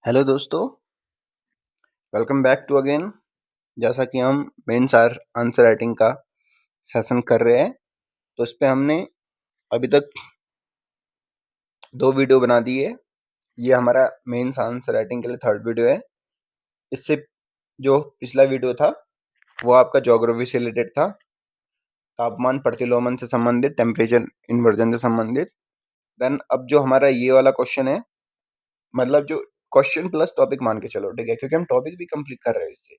Hello दोस्तों, welcome back to again. जैसा कि हम मेंस आंसर राइटिंग का सेशन कर रहे हैं, तो इस पे हमने अभी तक 2 वीडियो बना दी है। ये हमारा मेंस आंसर राइटिंग के लिए थर्ड वीडियो है। इससे जो पिछला वीडियो था वो आपका ज्योग्राफी से रिलेटेड था, तापमान प्रतिलोमन से संबंधित, टेम्परेचर इन्वर्जन से संबंधित। देन अब जो हमारा ये वाला क्वेश्चन है, मतलब जो क्वेश्चन प्लस टॉपिक मान के चलो, ठीक है, क्योंकि हम टॉपिक भी कंप्लीट कर रहे हैं इससे।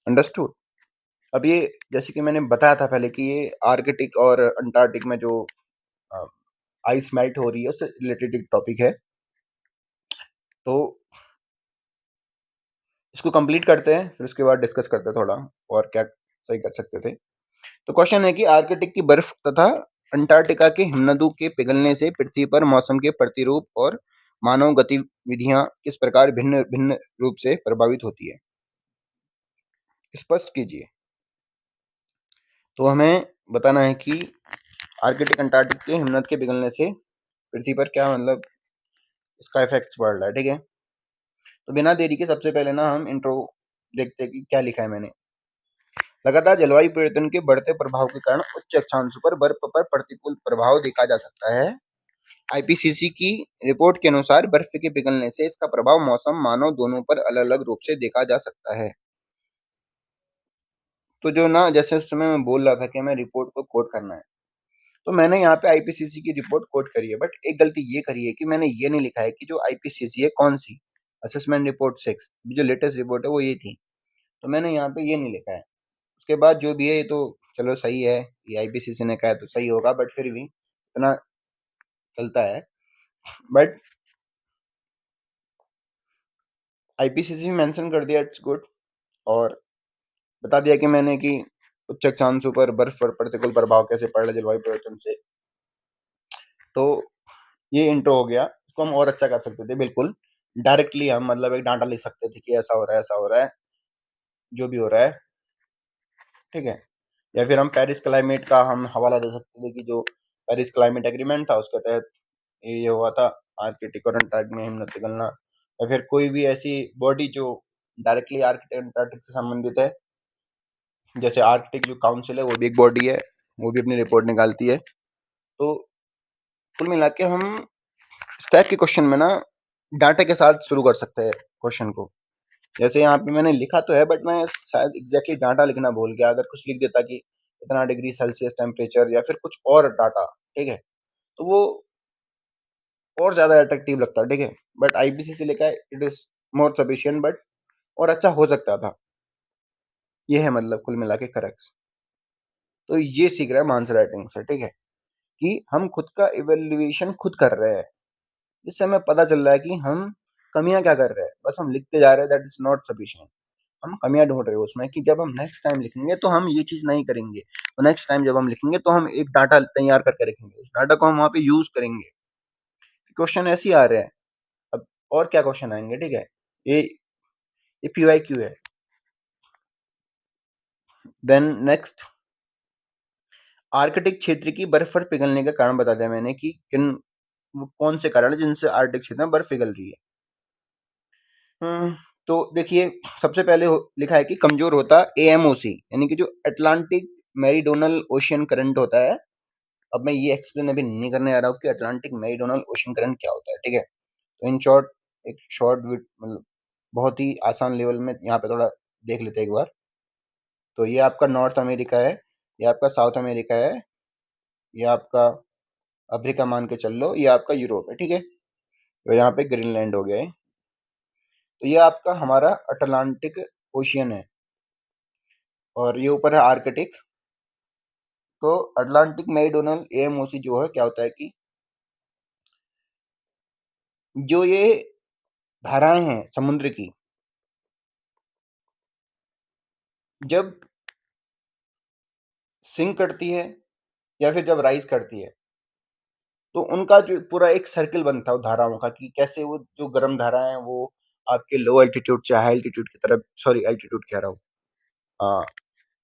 अंडरस्टूड। अब ये जैसे कि मैंने बताया था पहले कि ये आर्कटिक और अंटार्कटिक में जो आइस मेल्ट हो रही है उससे रिलेटेड एक टॉपिक है। तो इसको कंप्लीट करते हैं, फिर उसके बाद डिस्कस करते हैं थोड़ा और क्या सही कर सकते थे। तो क्वेश्चन है कि आर्कटिक की बर्फ तथा अंटार्कटिका के हिमनदों के पिघलने से पृथ्वी पर मौसम के प्रतिरूप और मानव गतिविधियां किस प्रकार भिन्न भिन्न रूप से प्रभावित होती है, स्पष्ट कीजिए। तो हमें बताना है कि आर्कटिक अंटार्कटिक के हिमनद के पिघलने से पृथ्वी पर क्या, मतलब इसका इफेक्ट पड़ रहा है, ठीक है। तो बिना देरी के सबसे पहले ना हम इंट्रो देखते हैं कि क्या लिखा है मैंने। लगातार जलवायु परिवर्तन के बढ़ते प्रभाव के कारण उच्च अक्षांशों पर बर्फ पर प्रतिकूल प्रभाव देखा जा सकता है। आईपीसीसी की रिपोर्ट के अनुसार बर्फ के पिघलने से इसका प्रभाव मौसम मानव दोनों पर अलग अलग रूप से देखा जा सकता है। तो जो ना, जैसे उस समय मैं बोल रहा था कि हमें रिपोर्ट को कोट करना है, तो मैंने यहाँ पे आईपीसीसी की रिपोर्ट कोट करी है, बट एक गलती ये करी है कि मैंने ये नहीं लिखा है कि जो आईपीसीसी है कौन सी, असेसमेंट रिपोर्ट 6, जो लेटेस्ट रिपोर्ट है वो ये थी। तो मैंने यहाँ पे ये नहीं लिखा है। उसके बाद जो भी है ये तो चलो सही है, ये आईपीसीसी ने कहा है तो सही होगा, बट फिर भी इतना चलता है। बट आईपीसीसी में मेंशन कर दिया, इट्स गुड। और बता दिया कि मैंने कि उच्च अक्षांशों पर बर्फ पर प्रतिकूल प्रभाव कैसे पड़ रहा है जलवायु परिवर्तन से। तो ये इंट्रो हो गया। इसको हम और अच्छा कर सकते थे, बिल्कुल डायरेक्टली हम मतलब एक डाटा लिख सकते थे कि ऐसा हो रहा है, ऐसा हो रहा है, जो भी हो रहा है, ठीक है। या फिर हम पेरिस क्लाइमेट का हम हवाला दे सकते थे कि जो पेरिस क्लाइमेट एग्रीमेंट था उसके तहत ये हुआ था, आर्कटिक और अंटार्कटिक में हिमनद पिघलना। या फिर कोई भी ऐसी बॉडी जो डायरेक्टली आर्कटिक अंटार्कटिक से संबंधित है, जैसे आर्कटिक जो काउंसिल है वो भी एक बॉडी है, वो भी अपनी रिपोर्ट निकालती है। तो कुल मिला के हम इस टाइप के क्वेश्चन में ना डाटा के साथ शुरू कर सकते हैं क्वेश्चन को। जैसे यहाँ पे मैंने लिखा तो है, बट मैं शायद एग्जैक्टली डाटा लिखना भूल गया। अगर कुछ लिख देता कि इतना डिग्री सेल्सियस टेम्परेचर या फिर कुछ और डाटा, ठीक है, तो वो और ज्यादा अट्रैक्टिव लगता है, ठीक है। बट आईपीसीसी लिखा है, it is more sufficient, but और अच्छा हो सकता था। ये है मतलब कुल मिला के करेक्ट। तो ये सीख रहा है आंसर राइटिंग से, ठीक है, कि हम खुद का इवेल्युएशन खुद कर रहे हैं। इससे हमें पता चल रहा है कि हम कमियां क्या कर रहे हैं, बस हम लिखते जा रहे हैं, दैट इज नॉट सफिशिएंट। हम कमियां ढूंढ रहे हैं उसमें कि जब हम नेक्स्ट टाइम लिखेंगे तो हम ये चीज नहीं करेंगे, तो नेक्स्ट टाइम जब हम लिखेंगे तो हम एक डाटा तैयार करके रखेंगे, उस डाटा को हम वहां पे यूज करेंगे। क्वेश्चन ऐसे ही आ रहे हैं। अब और क्या क्वेश्चन आएंगे, ठीक है। ये ये पीवाईक्यू है। देन नेक्स्ट, आर्कटिक क्षेत्र की बर्फ पर पिघलने का कारण बता दिया मैंने कि किन, वो कौन से कारण है जिनसे आर्कटिक क्षेत्र में बर्फ पिघल रही है। तो देखिए, सबसे पहले लिखा है कि कमजोर होता एएमओसी, यानी कि जो अटलांटिक मेरीडोनल ओशियन करंट होता है। अब मैं ये एक्सप्लेन अभी नहीं करने आ रहा हूँ कि अटलांटिक मेरीडोनल ओशियन करंट क्या होता है, ठीक है। तो इन शॉर्ट, एक शॉर्ट मतलब बहुत ही आसान लेवल में यहाँ पे थोड़ा देख लेते हैं एक बार। तो ये आपका नॉर्थ अमेरिका है, ये आपका साउथ अमेरिका है, ये आपका अफ्रीका मान के चल लो, ये आपका यूरोप है, ठीक है। तो यहाँ पे ग्रीनलैंड हो गया है। तो ये आपका हमारा अटलांटिक ओशियन है, और ये ऊपर है आर्कटिक। तो अटलांटिक मेरीडोनल एएमओसी जो है, क्या होता है कि जो ये धाराएं हैं समुद्र की, जब सिंक करती है या फिर जब राइज करती है, तो उनका जो पूरा एक सर्किल बनता है वो धाराओं का, कि कैसे वो जो गर्म धाराएं हैं वो आपके लो एल्टीट्यूड से हाई एल्टीट्यूड की तरफ, सॉरी एल्टीट्यूड कह रहा हूँ, हाँ,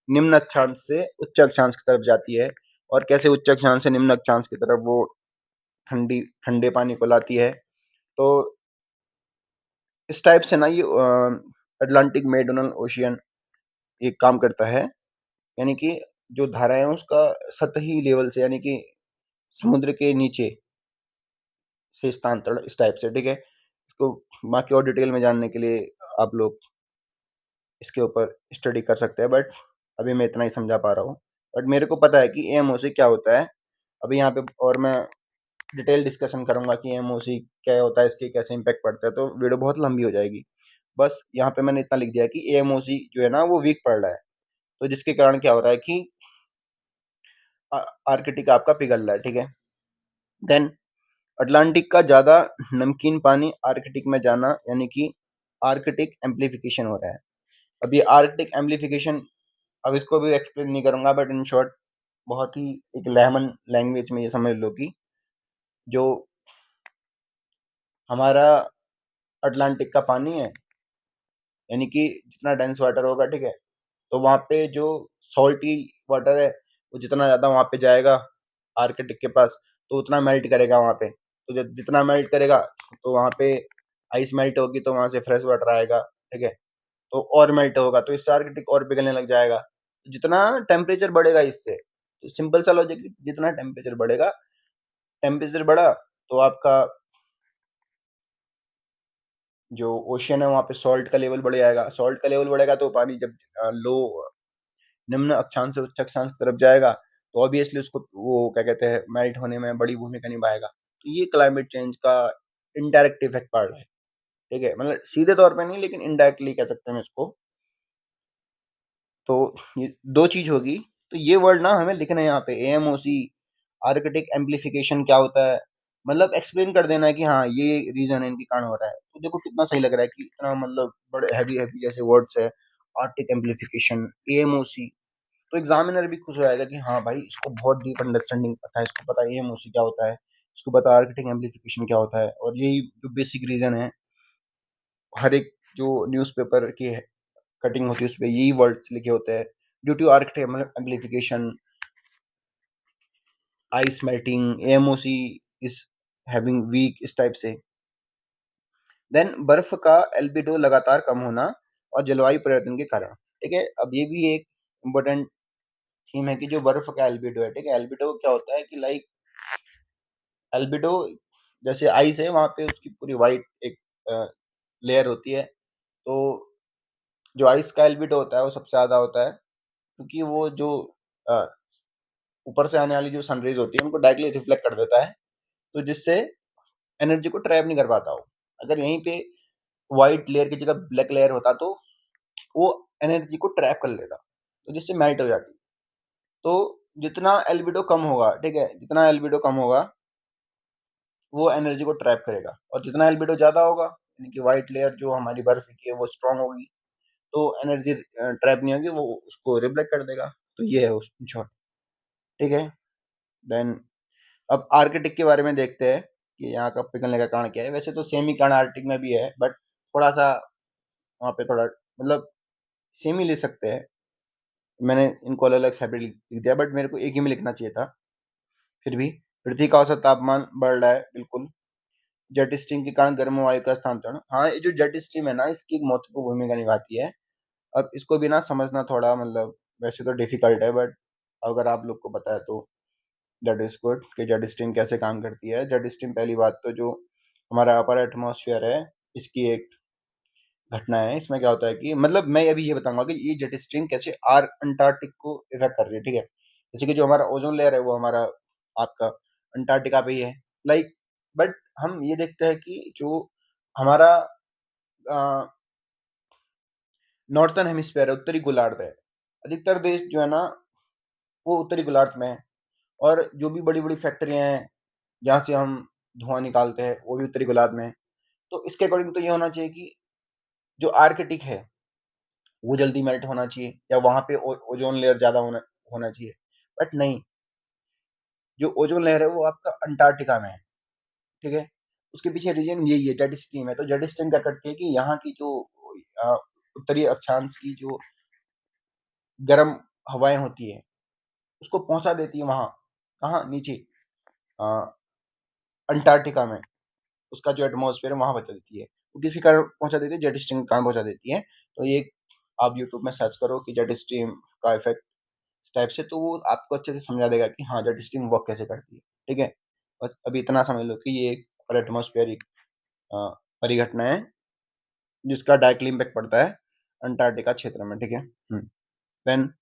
निम्न अक्षांश से उच्च अक्षांश की तरफ जाती है, और कैसे उच्च अक्षांश से निम्न अक्षांश की तरफ वो ठंडे पानी को लाती है। तो इस टाइप से ना ये अटलांटिक मेridional ओशियन ये काम करता है, यानी कि जो धारा है उसका सतही लेवल से, यानी कि समुद्र के नीचे से स्थानांतरण इस टाइप से, ठीक है। इसको बाकी और डिटेल में जानने के लिए आप लोग इसके ऊपर स्टडी कर सकते हैं, बट अभी मैं इतना ही समझा पा रहा हूँ। बट मेरे को पता है कि एएमओसी क्या होता है। अभी यहाँ पे और मैं डिटेल डिस्कशन करूंगा कि एएमओसी क्या होता है, इसके कैसे इम्पैक्ट पड़ता है, तो वीडियो बहुत लंबी हो जाएगी। बस यहाँ पे मैंने इतना लिख दिया कि एएमओसी जो है ना वो वीक पड़ रहा है, तो जिसके कारण क्या हो रहा है कि आर्कटिक आपका पिघल रहा है, ठीक है। देन अटलांटिक का ज्यादा नमकीन पानी आर्कटिक में जाना, यानी कि आर्कटिक एम्प्लीफिकेशन हो रहा है। अब ये आर्कटिक एम्प्लीफिकेशन, अब इसको भी एक्सप्लेन नहीं करूंगा, बट इन शॉर्ट बहुत ही एक लेमन लैंग्वेज में ये समझ लो कि जो हमारा अटलांटिक का पानी है, यानी कि जितना डेंस वाटर होगा, ठीक है, तो वहाँ पे जो सॉल्टी वाटर है वो जितना ज़्यादा वहाँ पे जाएगा आर्कटिक के पास, तो उतना मेल्ट करेगा वहाँ पे। तो जब जितना मेल्ट करेगा तो वहाँ पे आइस मेल्ट होगी, तो वहाँ से फ्रेश वाटर आएगा, ठीक है। तो और मेल्ट होगा तो इससे आर्कटिक और पिघलने लग जाएगा। जितना टेम्परेचर बढ़ेगा इससे, तो सिंपल सा लॉजिक, जितना टेम्परेचर बढ़ेगा, टेम्परेचर बढ़ा तो आपका जो ओशियन है वहाँ पे सॉल्ट का लेवल बढ़ जाएगा। सॉल्ट का लेवल बढ़ेगा तो पानी जब लो निम्न अक्षांश से उच्च अक्षांश की तरफ जाएगा, तो ऑब्वियसली उसको वो क्या कहते हैं मेल्ट होने में बड़ी भूमिका निभाएगा। तो ये क्लाइमेट चेंज का इनडायरेक्ट इफेक्ट पड़ रहा है, ठीक है। मतलब सीधे तौर पे नहीं, लेकिन इनडायरेक्टली कह सकते हैं इसको। तो ये दो चीज होगी। तो ये वर्ड ना हमें लिखना है यहाँ पे, एएमओसी, आर्कटिक एम्प्लीफिकेशन क्या होता है, मतलब एक्सप्लेन कर देना है कि हाँ ये रीजन है, इनके कारण हो रहा है। तो देखो कितना सही लग रहा है कि इतना मतलब बड़े हैवी हैवी जैसे वर्ड्स है, आर्कटिक एम्प्लीफिकेशन, एएमओसी। तो एग्जामिनर भी खुश हो जाएगा कि हाँ भाई इसको बहुत डीप अंडरस्टैंडिंग पता है, इसको पता है एएमओसी क्या होता है, इसको पता है आर्कटिक एम्प्लीफिकेशन क्या होता है। और यही जो बेसिक रीजन है, हर एक जो न्यूज़पेपर की कटिंग होती है उस पर यही वर्ड्स लिखे होते हैं, due to Arctic amplification, ice melting, AMOC is having weak, इस टाइप से। देन बर्फ का एल्बिडो लगातार कम होना और जलवायु परिवर्तन के कारण, ठीक है। अब ये भी एक इम्पोर्टेंट थीम है कि जो बर्फ का एल्बिडो है, ठीक है। एल्बिडो क्या होता है कि लाइक एल्बिडो जैसे आइस है, वहां पे उसकी पूरी वाइट एक लेयर होती है। तो जो आइस का एल्बिडो होता है वो सबसे ज्यादा होता है, क्योंकि वो जो अ, ऊपर से आने वाली जो सनरेज होती है उनको डायरेक्टली रिफ्लेक्ट कर देता है, तो जिससे एनर्जी को ट्रैप नहीं कर पाता हो। अगर यहीं पे व्हाइट लेयर की जगह ब्लैक लेयर होता तो वो एनर्जी को ट्रैप कर लेता, तो जिससे मेल्ट हो जाती। तो जितना एल्बिडो कम होगा, ठीक है, जितना एल्बिडो कम होगा वो एनर्जी को ट्रैप करेगा, और जितना एल्बिडो ज्यादा होगा, यानी कि व्हाइट लेयर जो हमारी बर्फ की है वो स्ट्रांग होगी, तो एनर्जी ट्रैप नहीं होगी, वो उसको रिफ्लेक्ट कर देगा। तो ये है उस शॉर्ट, ठीक है। देन अब आर्कटिक के बारे में देखते हैं कि यहाँ का पिघलने का कारण क्या है। वैसे तो सेम ही कारण आर्कटिक में भी है, बट थोड़ा सा वहाँ पे थोड़ा मतलब सेम ही ले सकते हैं। मैंने इनको अलग अलग सेपरेट लिख दिया, बट मेरे को एक ही में लिखना चाहिए था। फिर भी पृथ्वी का औसत तापमान बढ़ रहा है, बिल्कुल। जेट स्ट्रीम के कारण गर्म वायु का स्थानांतरण, हाँ ये जो जेट स्ट्रीम है ना इसकी एक महत्वपूर्ण भूमिका निभाती है। अब इसको भी ना समझना थोड़ा मतलब वैसे तो डिफिकल्ट है, बट अगर आप लोग को पता है तो दैट इज गुड कि जेट स्ट्रीम कैसे काम करती है। जेट स्ट्रीम पहली बात तो जो हमारा अपर एटमॉस्फेयर है इसकी एक घटना है। इसमें क्या होता है कि मतलब मैं अभी ये बताऊंगा कि ये जेट स्ट्रीम कैसे आर अंटार्कटिक को इफेक्ट कर रही है, ठीक है। जैसे कि जो हमारा ओजोन लेयर है वो हमारा आपका अंटार्कटिका पे ही है, लाइक। बट हम ये देखते हैं कि जो हमारा नॉर्थन हेमिस्फेयर है, उत्तरी गोलार्ध है, अधिकतर देश जो है ना वो उत्तरी गोलार्ध में है। और जो भी बड़ी बड़ी फैक्ट्रियां हैं जहाँ से हम धुआं निकालते हैं वो भी उत्तरी गोलार्ध में है। तो इसके अकॉर्डिंग तो ये होना चाहिए कि जो आर्कटिक है वो जल्दी मेल्ट होना चाहिए, या वहां पे ओजोन लेयर ज्यादा होना चाहिए। बट नहीं, जो ओजोन लेयर है वो आपका अंटार्कटिका में है, ठीक है। उसके पीछे रीजन यही है, जेट स्ट्रीम है। तो जेट स्ट्रीम क्या करती है कि यहाँ की जो अ, उत्तरी अक्षांश की जो गर्म हवाएं होती है उसको पहुंचा देती है वहां, कहाँ नीचे अ, अंटार्कटिका में। उसका जो एटमॉस्फेयर है वहां बचा देती है। वो किसी कारण पहुंचा देती है, जेट स्ट्रीम के कारण पहुंचा देती है। तो ये आप यूट्यूब में सर्च करो कि जेट स्ट्रीम का इफेक्ट इस टाइप से, तो वो आपको अच्छे से समझा देगा कि हाँ जेट स्ट्रीम वर्क कैसे करती है। ठीक है, बस अभी इतना समझ लो कि ये एक एटमॉस्फेरिक परिघटना है जिसका डायरेक्टली इम्पैक्ट पड़ता है अंटार्कटिका क्षेत्र में। ठीक है, देन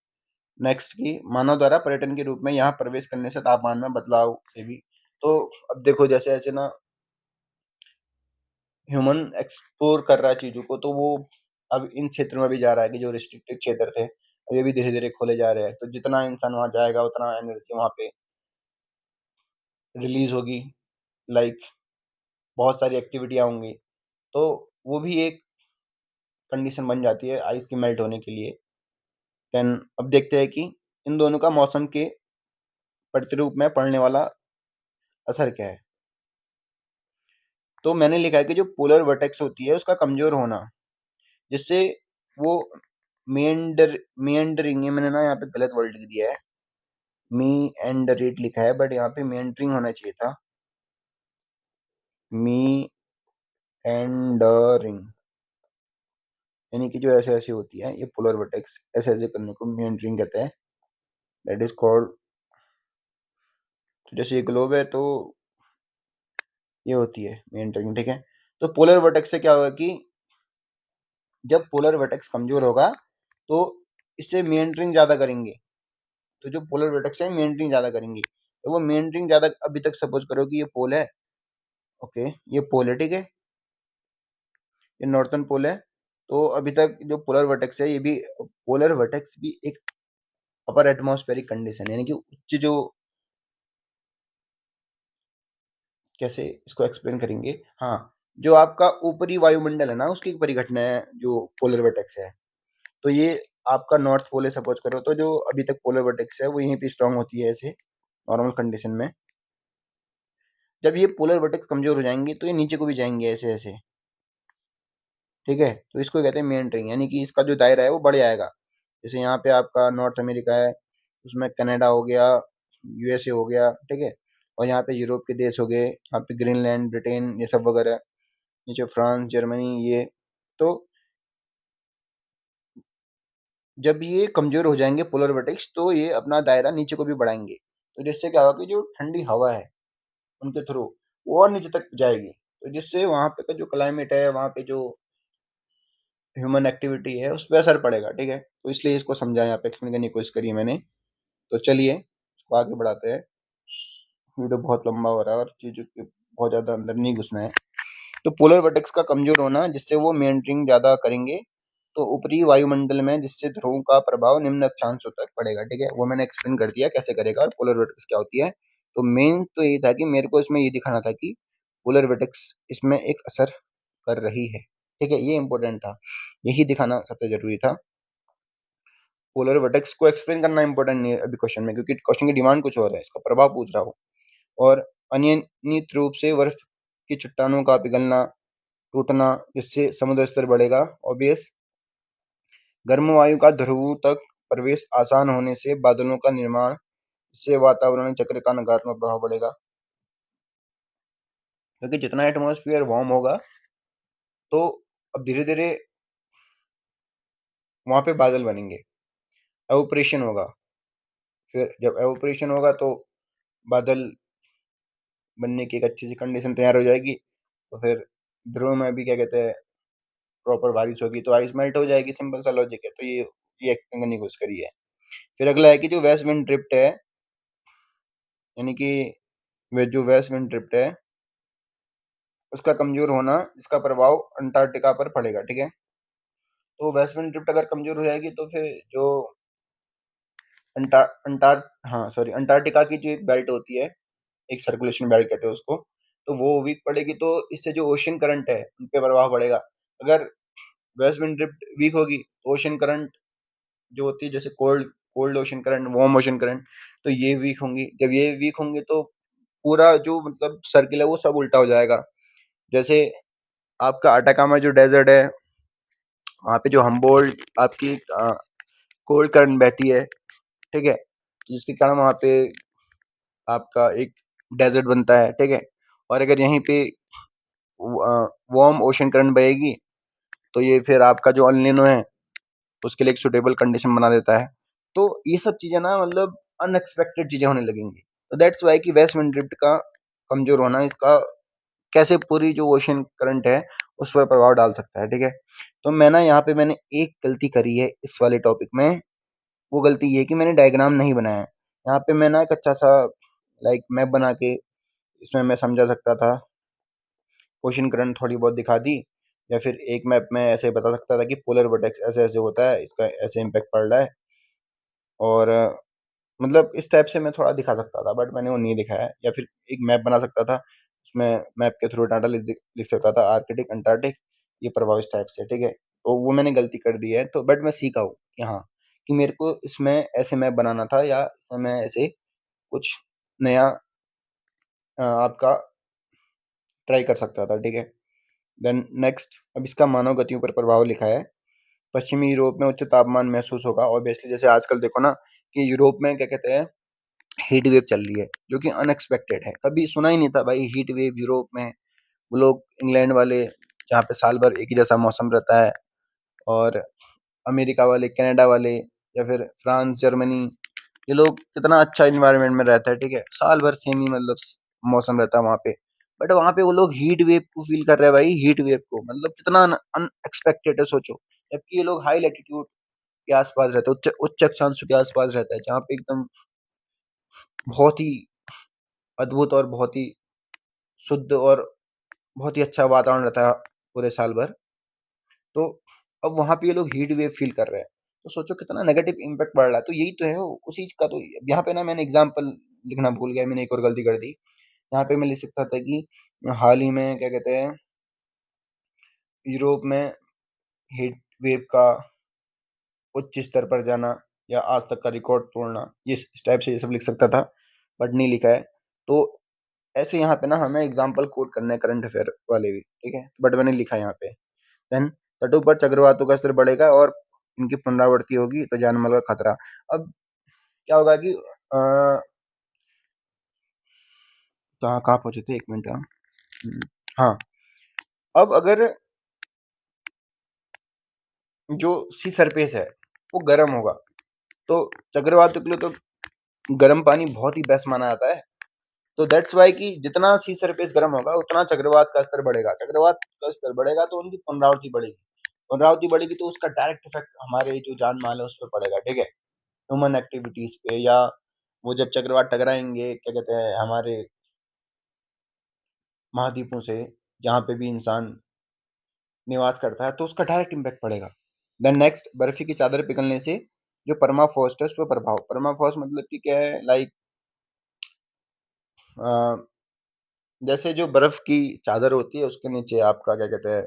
नेक्स्ट की मानव द्वारा पर्यटन के रूप में यहाँ प्रवेश करने से तापमान में बदलाव से भी। तो अब देखो जैसे ऐसे ना ह्यूमन एक्सप्लोर कर रहा है चीजों को, तो वो अब इन क्षेत्रों में भी जा रहा है कि जो रिस्ट्रिक्टेड क्षेत्र थे अब ये भी धीरे धीरे खोले जा रहे हैं। तो जितना इंसान वहां जाएगा उतना एनर्जी वहां पे रिलीज होगी, लाइक बहुत सारी एक्टिविटियां होंगी, तो वो भी एक कंडीशन बन जाती है आइस की मेल्ट होने के लिए। देन अब देखते हैं कि इन दोनों का मौसम के प्रतिरूप में पड़ने वाला असर क्या है। तो मैंने लिखा है कि जो पोलर वर्टेक्स होती है उसका कमजोर होना, जिससे वो मियंडरिंग, ये मैंने ना यहाँ पे गलत वर्ड लिख दिया है, मी एंड रेट लिखा है बट यहाँ पे मियंडरिंग होना चाहिए था, मी एंडरिंग, यानी कि जो ऐसे ऐसे होती है ये पोलर वर्टेक्स, ऐसे ऐसे करने को मियंडरिंग कहते हैं, दैट इज कॉल्ड। तो जैसे ये ग्लोब है तो ये होती है मियंडरिंग। ठीक है, तो पोलर वर्टेक्स से क्या होगा कि जब पोलर वर्टेक्स कमजोर होगा तो इससे मियंडरिंग ज्यादा करेंगे। तो जो पोलर वर्टेक्स है मियंडरिंग ज्यादा करेंगे, तो वो मियंडरिंग ज्यादा, अभी तक सपोज करो कि ये पोल है, ओके ये पोल है, ठीक है, ये नॉर्थर्न पोल है। तो अभी तक जो पोलर वर्टेक्स है ये भी, पोलर वर्टेक्स भी एक अपर एटमॉस्फेरिक कंडीशन है, यानी कि उच्च जो, कैसे इसको एक्सप्लेन करेंगे, हाँ जो आपका ऊपरी वायुमंडल है ना उसकी एक परिघटना है जो पोलर वर्टेक्स है। तो ये आपका नॉर्थ पोल है सपोज करो, तो जो अभी तक पोलर वर्टेक्स है वो यहीं पे स्ट्रांग होती है ऐसे नॉर्मल कंडीशन में। जब ये पोलर वर्टेक्स कमजोर हो जाएंगे तो ये नीचे को भी जाएंगे ऐसे ऐसे। ठीक है, तो इसको कहते हैं मेंटरिंग, यानी कि इसका जो दायरा है वो बढ़ जाएगा। जैसे यहाँ पे आपका नॉर्थ अमेरिका है, उसमें कनाडा हो गया, यूएसए हो गया, ठीक है, और यहाँ पे यूरोप के देश हो गए, यहाँ पे ग्रीनलैंड, ब्रिटेन, ये सब वगैरह, नीचे फ्रांस, जर्मनी, ये। तो जब ये कमजोर हो जाएंगे पोलर वर्टेक्स तो ये अपना दायरा नीचे को भी बढ़ाएंगे, तो जिससे क्या होगा कि जो ठंडी हवा है उनके थ्रू वो और नीचे तक जाएगी, तो जिससे वहां पे का जो क्लाइमेट है, वहां पे जो ह्यूमन एक्टिविटी है उस पर असर पड़ेगा। ठीक है, तो इसलिए इसको समझाया, यहाँ पे एक्सप्लेन करने की कोशिश करी है मैंने। तो चलिए इसको आगे बढ़ाते हैं, वीडियो बहुत लंबा हो रहा है और चीजों के बहुत ज्यादा अंदर नहीं घुसना है। तो पोलर वर्टेक्स का कमजोर होना जिससे वो मेंटरिंग ज्यादा करेंगे, तो ऊपरी वायुमंडल में जिससे ध्रुवों का प्रभाव निम्न अक्षांशों तक पड़ेगा। ठीक है, वो मैंने एक्सप्लेन कर दिया कैसे करेगा और पोलर वर्टेक्स क्या होती है। तो मेन तो ये था कि मेरे को इसमें ये दिखाना था कि पोलर वर्टेक्स इसमें एक असर कर रही है। ठीक है, ये इंपॉर्टेंट था, यही दिखाना सबसे जरूरी था। पोलर वर्टेक्स को एक्सप्लेन करना इंपॉर्टेंट नहीं है अभी क्वेश्चन में, क्योंकि क्वेश्चन की डिमांड कुछ और है, इसका प्रभाव पूछ रहा हो। और अनियमित रूप से बर्फ की चट्टानों का पिघलना, टूटना, जिससे समुद्र स्तर बढ़ेगा, ऑब्वियस। गर्म वायु का ध्रुवों तक प्रवेश आसान होने से बादलों का निर्माण, इससे वातावरण चक्र का नकारात्मक प्रभाव पड़ेगा, क्योंकि जितना एटमॉस्फेयर वार्म होगा तो अब धीरे धीरे वहां पे बादल बनेंगे, एवोपरेशन होगा। फिर जब एवोपरेशन होगा तो बादल बनने की एक अच्छी सी कंडीशन तैयार हो जाएगी, तो फिर ध्रुव में भी क्या कहते हैं प्रॉपर बारिश होगी, तो आइस मेल्ट हो जाएगी, सिंपल सा लॉजिक है। तो ये एक्सप्लेन करने की कोशिश करी है। फिर अगला है कि जो वेस्ट विंड ड्रिफ्ट है, यानी कि वे जो वेस्ट विंड ड्रिफ्ट है उसका कमजोर होना, जिसका प्रभाव अंटार्कटिका पर पड़ेगा। ठीक है, तो वेस्ट विंड ड्रिफ्ट अगर कमजोर हो जाएगी तो फिर जो अंटार हाँ सॉरी अंटार्कटिका की जो एक बेल्ट होती है, एक सर्कुलेशन बेल्ट कहते हैं उसको, तो वो वीक पड़ेगी, तो इससे जो ओशन करंट है उन पे प्रभाव पड़ेगा। अगर वेस्ट विंड ड्रिफ्ट वीक होगी तो ओशन करंट जो होती है, जैसे cold cold ocean current, warm ocean current, तो ये वीक होंगी। जब ये वीक होंगे तो पूरा जो मतलब सर्किल है वो सब उल्टा हो जाएगा। जैसे आपका अटाकामा जो डेजर्ट है, वहाँ पे जो हम्बोल्ट आपकी कोल्ड करंट बहती है, ठीक है, तो जिसके कारण वहाँ पे आपका एक डेजर्ट बनता है। ठीक है, और अगर यहीं पे वार्म ओशन करंट बहेगी, तो ये फिर आपका जो अल नीनो है उसके लिए एक सुटेबल कंडीशन बना देता है। तो ये सब चीजें ना मतलब अनएक्सपेक्टेड चीजें होने लगेंगी। तो दैट्स वाई कि वेस्ट विंड ड्रिफ्ट का कमजोर होना इसका कैसे पूरी जो ओशन करंट है उस पर प्रभाव डाल सकता है। ठीक है, तो मैं ना यहाँ पे मैंने एक गलती करी है इस वाले टॉपिक में। वो गलती ये है कि मैंने डायग्राम नहीं बनाया है। यहाँ पे मैं ना एक अच्छा सा लाइक मैप बना के इसमें मैं समझा सकता था, ओशन करंट थोड़ी बहुत दिखा दी, या फिर एक मैप में ऐसे बता सकता था कि पोलर वर्टेक्स ऐसे ऐसे होता है, इसका ऐसे इम्पैक्ट पड़ रहा है, और मतलब इस टाइप से मैं थोड़ा दिखा सकता था, बट मैंने वो नहीं दिखाया। या फिर एक मैप बना सकता था, उसमें मैप के थ्रू डाटा लिख सकता था, आर्कटिक अंटार्कटिक ये प्रभाव इस टाइप से। ठीक है, तो वो मैंने गलती कर दी है, तो बट मैं सीखा हूँ कि हाँ, कि मेरे को इसमें ऐसे मैप बनाना था, या इसमें मैं ऐसे कुछ नया आपका ट्राई कर सकता था। ठीक है, देन नेक्स्ट, अब इसका मानव गतियों पर प्रभाव लिखा है। पश्चिमी यूरोप में उच्च तापमान महसूस होगा, ऑब्वियसली जैसे आजकल देखो ना कि यूरोप में क्या कहते हैं, हीट वेव चल रही है, जो कि अनएक्सपेक्टेड है, कभी सुना ही नहीं था भाई हीट वेव यूरोप में। वो लोग इंग्लैंड वाले जहाँ पे साल भर एक ही जैसा मौसम रहता है, और अमेरिका वाले, कनाडा वाले, या फिर फ्रांस, जर्मनी, ये लोग कितना अच्छा इन्वायरमेंट में रहता है। ठीक है, साल भर सेम ही मतलब मौसम रहता है वहाँ पे, बट वहाँ पे वो लोग हीट वेव को फील कर रहे हैं भाई, हीट वेव को, मतलब कितना अनएक्सपेक्टेड है सोचो। जबकि ये लोग हाई लैटिट्यूड के आसपास रहते हैं, उच्च अक्षांशों के आसपास रहता है, जहाँ पे एकदम बहुत ही अद्भुत और बहुत ही शुद्ध और बहुत ही अच्छा वातावरण रहता है पूरे साल भर। तो अब वहाँ पे ये लोग हीट वेव फील कर रहे हैं, तो सोचो कितना नेगेटिव इम्पैक्ट पड़ रहा है। तो यही तो है उसी का। तो यहाँ पे ना मैंने एग्जाम्पल लिखना भूल गया, मैंने एक और गलती कर दी। यहाँ पे मैं लिख सकता था कि हाल ही में क्या कहते हैं, यूरोप में हीट वेव का उच्च स्तर पर जाना, या आज तक का रिकॉर्ड तोड़ना, ये इस टाइप से ये सब लिख सकता था, बट नहीं लिखा है। तो ऐसे यहाँ पे ना हमें एग्जाम्पल कोट करने हैं करंट अफेयर वाले भी। ठीक है, बट मैंने लिखा है यहाँ पे। देन तटों पर चक्रवातों का स्तर बढ़ेगा और इनकी पुनरावृत्ति होगी, तो जानमाल का खतरा। अब क्या होगा कि कहाँ कहाँ पहुंचे थे, एक मिनट। हाँ, हाँ, अब अगर जो सी सरफेस है वो गर्म होगा, तो चक्रवातों के लिए तो गर्म पानी बहुत ही बेस्ट माना जाता है। तो दैट्स वाई कि जितना सी सरफेस गर्म होगा उतना चक्रवात का स्तर बढ़ेगा, चक्रवात का स्तर बढ़ेगा तो उनकी पुनरावृत्ति बढ़ेगी, पुनरावृत्ति बढ़ेगी तो उसका डायरेक्ट इफेक्ट हमारे जो जान माल है उस पर पड़ेगा। ठीक है, ह्यूमन एक्टिविटीज पे, या वो जब चक्रवात टकराएंगे क्या कहते हैं हमारे महाद्वीपों से, जहाँ पे भी इंसान निवास करता है, तो उसका डायरेक्ट इम्पैक्ट पड़ेगा। देन नेक्स्ट, बर्फी की चादर पिघलने से जो परमाफ्रॉस्ट है उस पर प्रभाव। परमाफ्रॉस्ट मतलब कि क्या है, लाइक जैसे जो बर्फ की चादर होती है उसके नीचे आपका क्या कहते हैं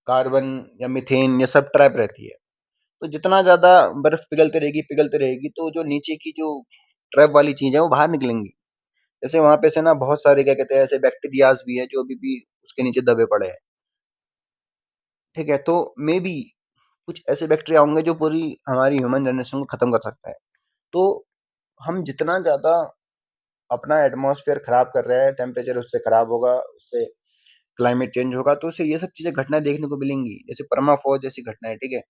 कार्बन या मीथेन ये सब ट्रैप रहती है। तो जितना ज्यादा बर्फ पिघलते रहेगी तो जो नीचे की जो ट्रैप वाली चीज है वो बाहर निकलेंगी। जैसे वहां पे से ना बहुत सारे क्या कहते हैं ऐसे बैक्टीरियाज भी है जो अभी भी उसके नीचे दबे पड़े हैं। ठीक है, तो मे बी कुछ ऐसे बैक्टीरिया होंगे जो पूरी हमारी ह्यूमन जनरेशन को खत्म कर सकता है। तो हम जितना ज्यादा अपना एटमॉस्फेयर खराब कर रहे हैं, टेम्परेचर उससे खराब होगा, उससे क्लाइमेट चेंज होगा, तो उससे ये सब चीजें घटनाएं देखने को मिलेंगी, जैसे परमाफ्रॉस्ट जैसी घटनाएं। ठीक है,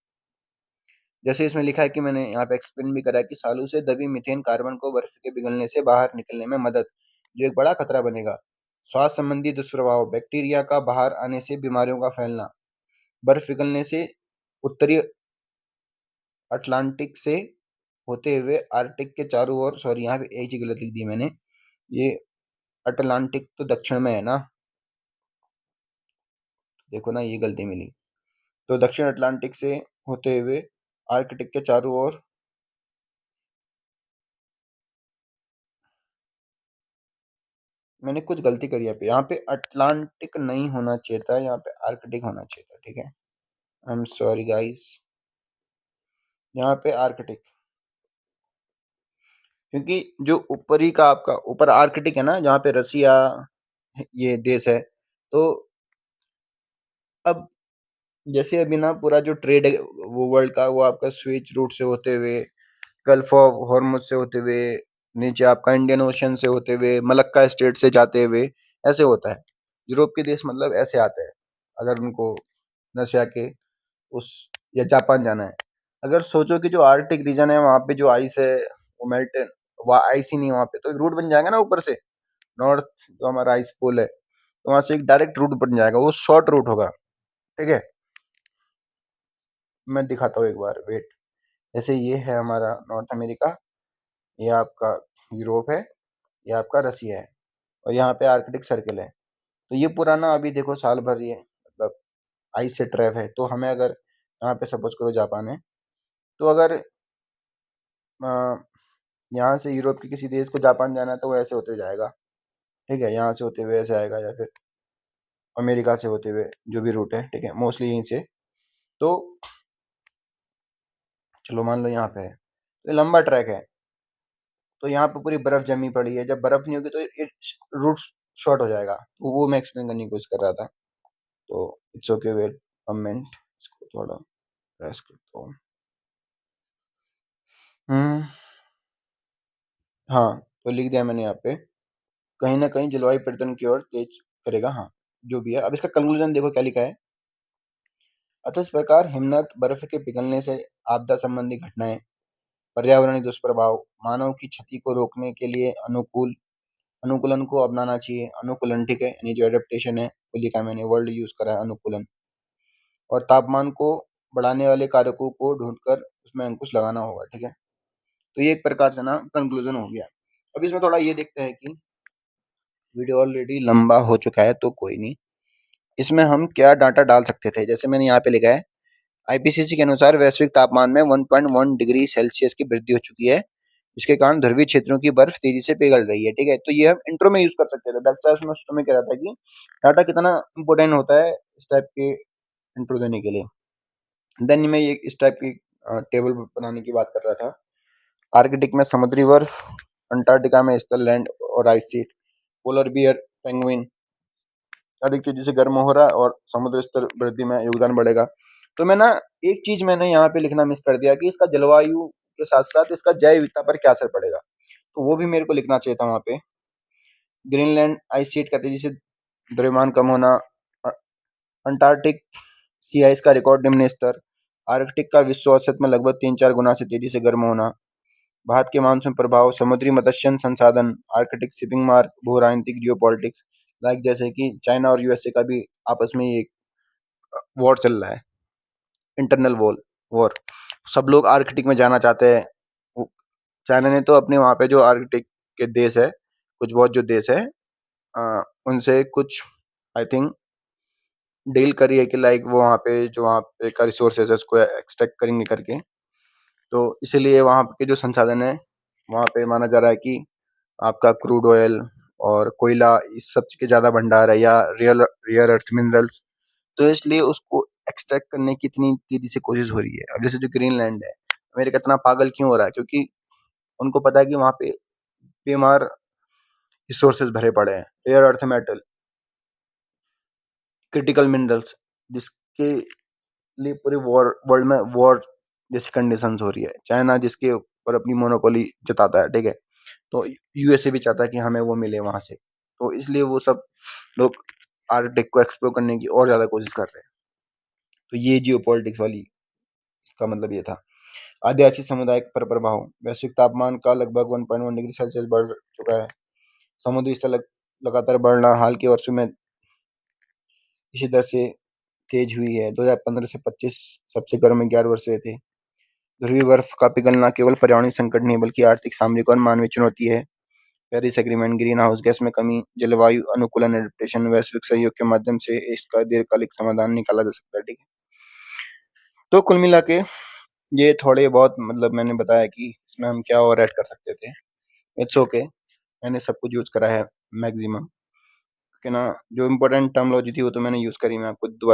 जैसे इसमें लिखा है कि मैंने यहाँ पे एक्सप्लेन भी करा है कि सालों से दबी मीथेन कार्बन को बर्फ के पिघलने से बाहर निकलने में मदद, जो एक बड़ा खतरा बनेगा। स्वास्थ्य संबंधी दुष्प्रभाव, बैक्टीरिया का बाहर आने से बीमारियों का फैलना, बर्फ पिघलने से उत्तरी अटलांटिक से होते हुए आर्कटिक के चारों ओर, सॉरी यहाँ पे एक चीज गलत लिख दी मैंने, ये अटलांटिक तो दक्षिण में है ना, देखो ना ये गलती मिली। तो दक्षिण अटलांटिक से होते हुए आर्कटिक के चारों ओर, मैंने कुछ गलती करी है यहाँ पे अटलांटिक नहीं होना चाहिए था, यहाँ पे आर्कटिक होना चाहिए था। ठीक है, आई एम सॉरी गाइस, यहाँ पे आर्कटिक, क्योंकि जो ऊपरी का आपका ऊपर आर्कटिक है ना जहाँ पे रसिया ये देश है। तो अब जैसे अभी ना पूरा जो ट्रेड है वो वर्ल्ड का, वो आपका स्विच रूट से होते हुए, गल्फ ऑफ हॉर्मुज से होते हुए, नीचे आपका इंडियन ओशन से होते हुए, मलक्का स्टेट से जाते हुए ऐसे होता है। यूरोप के देश मतलब ऐसे आते हैं अगर उनको रशिया के उस या जापान जाना है। अगर सोचो कि जो आर्कटिक रीजन है वहाँ पे जो आइस है वो मेल्ट, वहाँ आइस ही नहीं है वहाँ पे, तो एक रूट बन जाएगा ना ऊपर से, नॉर्थ जो हमारा आइस पोल है, तो वहाँ से एक डायरेक्ट रूट बन जाएगा, वो शॉर्ट रूट होगा। ठीक है, मैं दिखाता हूँ एक बार, वेट। जैसे ये है हमारा नॉर्थ अमेरिका, ये आपका यूरोप है, ये आपका रसिया है, और यहाँ पे आर्कटिक सर्कल है। तो ये पुराना अभी देखो साल भर ये मतलब आइस से ट्रैप है। तो हमें अगर यहाँ पे सपोज करो जापान है, तो अगर यहाँ से यूरोप के किसी देश को जापान जाना है तो वो ऐसे होते जाएगा। ठीक है, यहाँ से होते हुए ऐसे आएगा, या फिर अमेरिका से होते हुए, जो भी रूट है। ठीक है, मोस्टली यहीं से। तो चलो मान लो यहाँ पे है, तो ये लंबा ट्रैक है, तो यहाँ पे पूरी बर्फ जमी पड़ी है। जब बर्फ नहीं होगी तो ये रूट शॉर्ट हो जाएगा। तो वो मैं एक्सप्लेन करने की कोशिश कर रहा था। तो it's okay, wait a minute, इसको थोड़ा प्रेस करता हूँ। हम्म, हाँ, तो लिख दिया मैंने यहाँ पे, कहीं ना कहीं जलवायु परिवर्तन की ओर तेज करेगा। हाँ, जो भी है। अब इसका कंक्लूजन देखो क्या लिखा है। अतः इस प्रकार हिमनद बर्फ के पिघलने से आपदा संबंधी घटनाएं, पर्यावरणीय दुष्प्रभाव, मानव की क्षति को रोकने के लिए अनुकूलन को अपनाना चाहिए। अनुकूलन, ठीक है, यानी जो एडेप्टेशन है वो लिखा है मैंने, वर्ड यूज करा है अनुकूलन। और तापमान को बढ़ाने वाले कारकों को ढूंढकर उसमें अंकुश लगाना होगा। ठीक है, तो ये एक प्रकार से ना कंक्लूजन हो गया। अब इसमें थोड़ा ये देखते हैं कि वीडियो ऑलरेडी लंबा हो चुका है, तो कोई नहीं, इसमें हम क्या डाटा डाल सकते थे। जैसे मैंने यहाँ पे लिखा है, आईपीसीसी के अनुसार वैश्विक तापमान में 1.1 डिग्री सेल्सियस की वृद्धि हो चुकी है, जिसके कारण ध्रुवीय क्षेत्रों की बर्फ तेजी से पिघल रही है। ठीक है, तो ये हम इंट्रो में यूज कर सकते थे। दैट्स व्हाई मैं उसमें कह रहा था कि डाटा कितना इंपॉर्टेंट होता है इस टाइप के इंट्रो देने के लिए। देन मैं ये इस टाइप की टेबल बनाने की बात कर रहा था। आर्कटिक में समुद्री बर्फ, अंटार्कटिका में स्थल लैंड और ice sheet, polar bear, penguin अधिक तेजी से गर्म हो रहा है, और समुद्र स्तर वृद्धि में योगदान बढ़ेगा। तो मैं ना, एक चीज मैंने यहाँ पे लिखना मिस कर दिया कि इसका जलवायु के साथ साथ इसका जैव विविधता पर क्या असर पड़ेगा, तो वो भी मेरे को लिखना चाहिए था वहाँ पे। ग्रीनलैंड आइस शीट का तेजी से द्रव्यमान कम होना, अ- अंटार्कटिक सी आइस का रिकॉर्ड निम्न स्तर, आर्कटिक का विश्व औसत में लगभग 3-4 गुना से तेजी से गर्म होना, भारत के मानसून प्रभाव, समुद्री मत्स्य संसाधन, आर्कटिक शिपिंग मार्ग, भू राजनीतिक जियोपॉलिटिक्स, लाइक जैसे कि चाइना और यूएसए का भी आपस में एक वॉर चल रहा है, इंटरनल वॉर। सब लोग आर्कटिक में जाना चाहते हैं। चाइना ने तो अपने वहाँ पे जो आर्कटिक के देश है, कुछ बहुत जो देश है, उनसे कुछ आई थिंक डील करी है कि लाइक वो वहाँ पे जो वहाँ पे का रिसोर्सेज है उसको एक्सट्रैक्ट करेंगे करके। तो इसीलिए वहाँ के जो संसाधन है वहाँ पे माना जा रहा है कि आपका क्रूड ऑयल और कोयला इस सब के ज़्यादा भंडार है, या रियर अर्थ मिनरल्स। तो इसलिए उसको एक्सट्रैक्ट करने की इतनी तेजी से कोशिश हो रही है। अब जैसे जो ग्रीनलैंड है, अमेरिका इतना पागल क्यों हो रहा है, क्योंकि उनको पता है कि वहाँ पे बेमार रिसोर्सेज भरे पड़े हैं, rare earth metal, critical minerals, जिसके लिए पूरे वर्ल्ड में वॉर जैसी कंडीशंस हो रही है। चाइना जिसके ऊपर अपनी मोनोपोली जताता है। ठीक है, तो यूएसए भी चाहता है कि हमें वो मिले वहां से। तो इसलिए वो सब लोग आर्कटिक को एक्सप्लोर करने की और ज्यादा कोशिश कर रहे हैं। तो ये जियो पॉलिटिक्स वाली का मतलब ये था। आदिवासी समुदाय पर प्रभाव, वैश्विक तापमान का लगभग 1.1 डिग्री सेल्सियस बढ़ चुका है। समुद्री स्तर लगातार बढ़ना हाल के वर्षों में इसी दर से तेज हुई है। 2015 से 25 सबसे गर्म 11 वर्ष रहे थे। ध्रुवीय बर्फ का पिघलना केवल पर्यावरणीय संकट नहीं बल्कि आर्थिक, सामरिक और मानवीय चुनौती है। Paris agreement, green house gas में कमी, जलवायु अनुकूलन, एडेप्टेशन, वैश्विक सहयोग के माध्यम से इसका दीर्घकालिक समाधान निकाला जा सकता है। ठीक है, तो कुल मिला के ये थोड़े बहुत मतलब मैंने बताया कि इसमें हम क्या और ऐड कर सकते थे। इट्स ओके, मैंने सब कुछ यूज करा है मैक्सिमम, कि ना जो इम्पोर्टेंट टर्मोलॉजी थी वो तो मैंने यूज करी। मैं आपको दोबारा